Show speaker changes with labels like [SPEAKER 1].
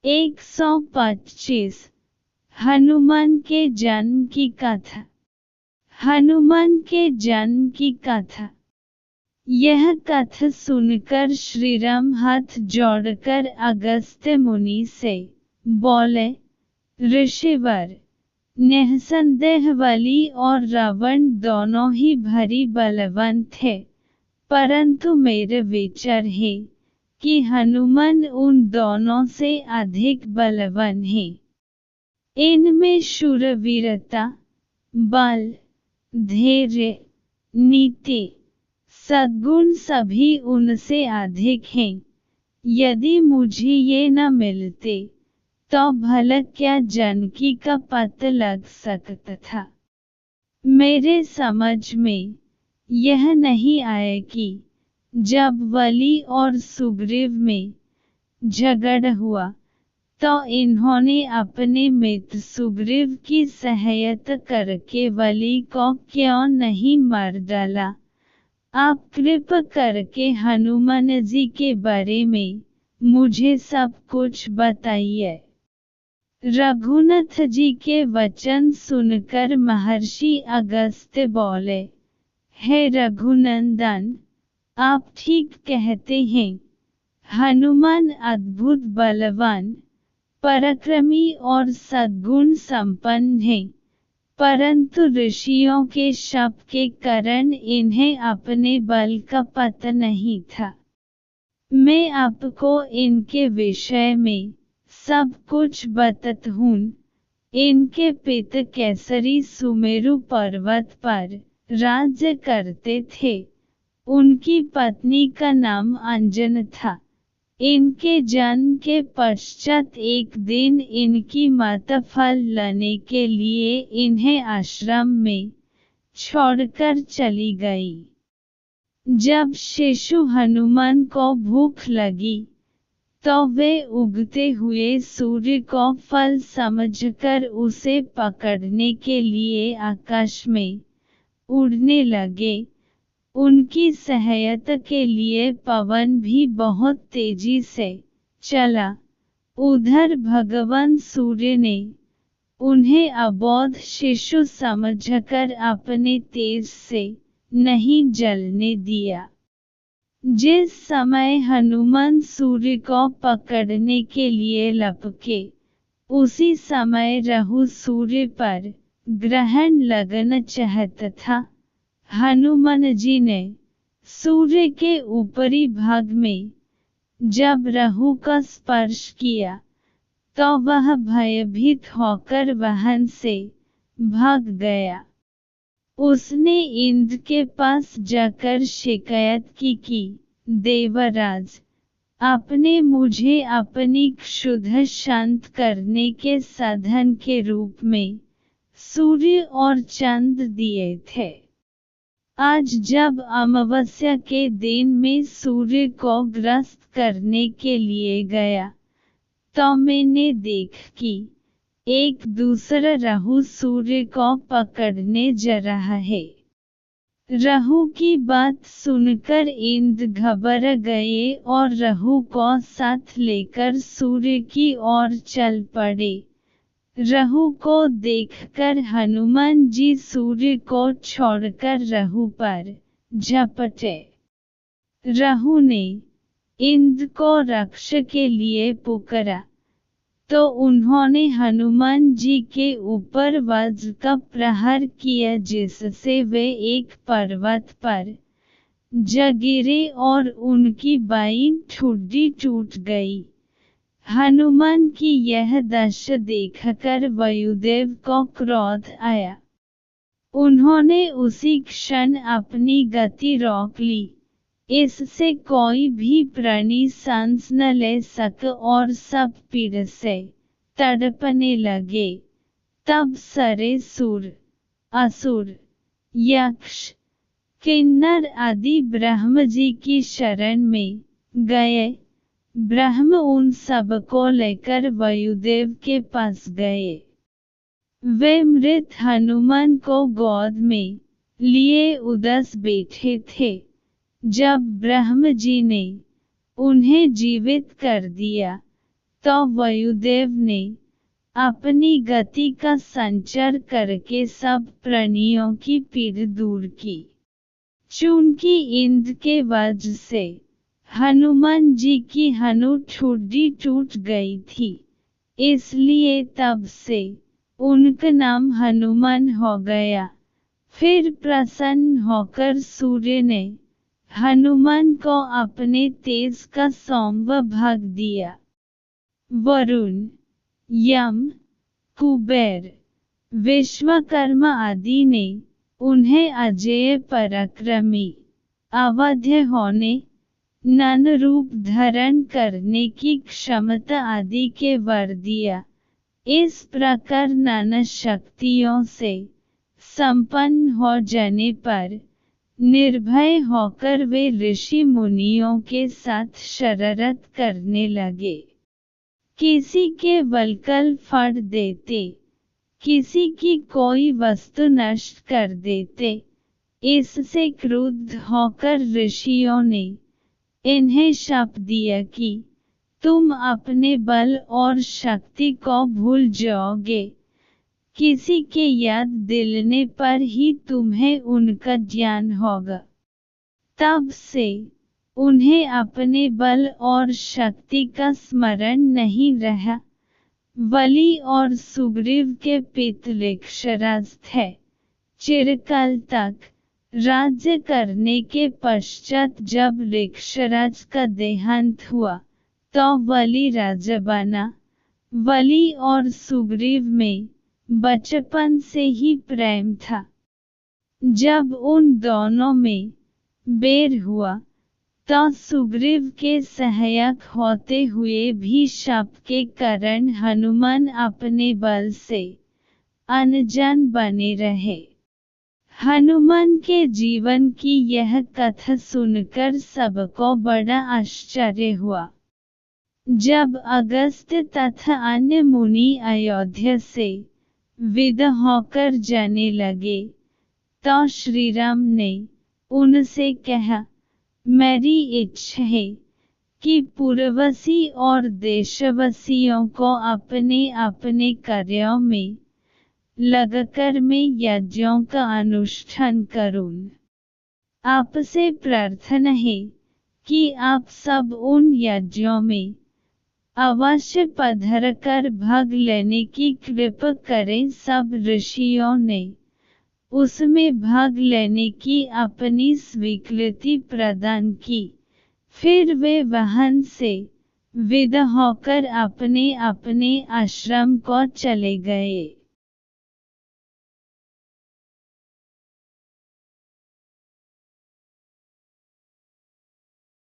[SPEAKER 1] 125 हनुमान के जन्म की कथा। हनुमान के जन्म की कथा। यह कथा सुनकर श्रीराम हाथ जोड़कर अगस्त्य मुनि से बोले, ऋषिवर, निःसंदेह बलि और रावण दोनों ही भारी बलवान थे, परंतु मेरे विचार है कि हनुमान उन दोनों से अधिक बलवान है। इनमें शूरवीरता, बल, धैर्य, नीति, सद्गुण सभी उनसे अधिक हैं। यदि मुझे ये न मिलते तो भला क्या जानकी का पता लग सकता था। मेरे समझ में यह नहीं आया कि जब बलि और सुग्रीव में झगड़ा हुआ तो इन्होंने अपने मित्र सुग्रीव की सहायता करके बलि को क्यों नहीं मार डाला। आप कृपा करके हनुमान जी के बारे में मुझे सब कुछ बताइए। रघुनाथ जी के वचन सुनकर महर्षि अगस्त्य बोले, हे रघुनंदन, आप ठीक कहते हैं। हनुमान अद्भुत बलवान, पराक्रमी और सद्गुण संपन्न है, परंतु ऋषियों के शाप के कारण इन्हें अपने बल का पता नहीं था। मैं आपको इनके विषय में सब कुछ बताता हूँ। इनके पिता केसरी सुमेरु पर्वत पर राज्य करते थे। उनकी पत्नी का नाम अंजना था। इनके जन्म के पश्चात एक दिन इनकी माता फल लाने के लिए इन्हें आश्रम में छोड़कर चली गई। जब शिशु हनुमान को भूख लगी तो वे उगते हुए सूर्य को फल समझकर उसे पकड़ने के लिए आकाश में उड़ने लगे। उनकी सहायता के लिए पवन भी बहुत तेजी से चला। उधर भगवान सूर्य ने उन्हें अबोध शिशु समझकर अपने तेज से नहीं जलने दिया। जिस समय हनुमान सूर्य को पकड़ने के लिए लपके, उसी समय राहु सूर्य पर ग्रहण लगना चाहता था। हनुमान जी ने सूर्य के ऊपरी भाग में जब राहु का स्पर्श किया तो वह भयभीत होकर वहां से भाग गया। उसने इंद्र के पास जाकर शिकायत की कि देवराज, आपने मुझे अपनी क्षुधा शांत करने के साधन के रूप में सूर्य और चांद दिए थे। आज जब अमावस्या के दिन में सूर्य को ग्रस्त करने के लिए गया तो मैंने देखा कि एक दूसरा राहु सूर्य को पकड़ने जा रहा है। राहु की बात सुनकर इंद्र घबरा गए और राहु को साथ लेकर सूर्य की ओर चल पड़े। राहु को देखकर हनुमान जी सूर्य को छोड़कर राहु पर झपटे। राहु ने इंद्र को रक्षा के लिए पुकारा तो उन्होंने हनुमान जी के ऊपर वज्र का प्रहार किया, जिससे वे एक पर्वत पर जा गिरे और उनकी बाईं ठुड्डी टूट गई। हनुमान की यह दशा देखकर वायुदेव को क्रोध आया। उन्होंने उसी क्षण अपनी गति रोक ली। इससे कोई भी प्राणी सांस न ले सका और सब पीड़ा से तड़पने लगे। तब सारे सुर, असुर, यक्ष, किन्नर आदि ब्रह्म जी की शरण में गए। ब्रह्म उन सबको लेकर वायुदेव के पास गए। वे मृत हनुमान को गोद में लिए उदास बैठे थे। जब ब्रह्म जी ने उन्हें जीवित कर दिया तो वायुदेव ने अपनी गति का संचार करके सब प्राणियों की पीड़ दूर की। चूंकि इंद्र के वज्र से हनुमान जी की ठुड्डी टूट गई थी, इसलिए तब से उनका नाम हनुमान हो गया। फिर प्रसन्न होकर सूर्य ने हनुमान को अपने तेज का सौम्य भाग दिया। वरुण, यम, कुबेर, विश्वकर्मा आदि ने उन्हें अजेय पराक्रमी, अवध्य होने, नन रूप धारण करने की क्षमता आदि के वर दिया। इस प्रकार नाना शक्तियों से संपन्न हो जाने पर निर्भय होकर वे ऋषि मुनियों के साथ शरारत करने लगे। किसी के वलकल फाड़ देते, किसी की कोई वस्तु नष्ट कर देते। इससे क्रुद्ध होकर ऋषियों ने इन्हें शाप दिया कि तुम अपने बल और शक्ति को भूल जाओगे, किसी के याद दिलाने पर ही तुम्हें उनका ज्ञान होगा। तब से उन्हें अपने बल और शक्ति का स्मरण नहीं रहा। बलि और सुग्रीव के पिता ऋक्षराज थे। चिरकाल तक राज्य करने के पश्चात जब ऋक्षराज का देहांत हुआ तो बलि राजा बना। बलि और सुग्रीव में बचपन से ही प्रेम था। जब उन दोनों में बैर हुआ तो सुग्रीव के सहायक होते हुए भी शाप के कारण हनुमान अपने बल से अनजान बने रहे। हनुमान के जीवन की यह कथा सुनकर सबको बड़ा आश्चर्य हुआ। जब अगस्त्य तथा अन्य मुनि अयोध्या से विदा होकर जाने लगे तो श्रीराम ने उनसे कहा, मेरी इच्छा है कि पूर्वसी और देशवासियों को अपने अपने कार्यों में लगाकर मैं यज्ञों का अनुष्ठान करूं। आपसे प्रार्थना है कि आप सब उन यज्ञों में अवश्य पधारकर भाग लेने की कृपा करें। सब ऋषियों ने उसमें भाग लेने की अपनी स्वीकृति प्रदान की। फिर वे वहां से विदा होकर अपने अपने आश्रम को चले गए।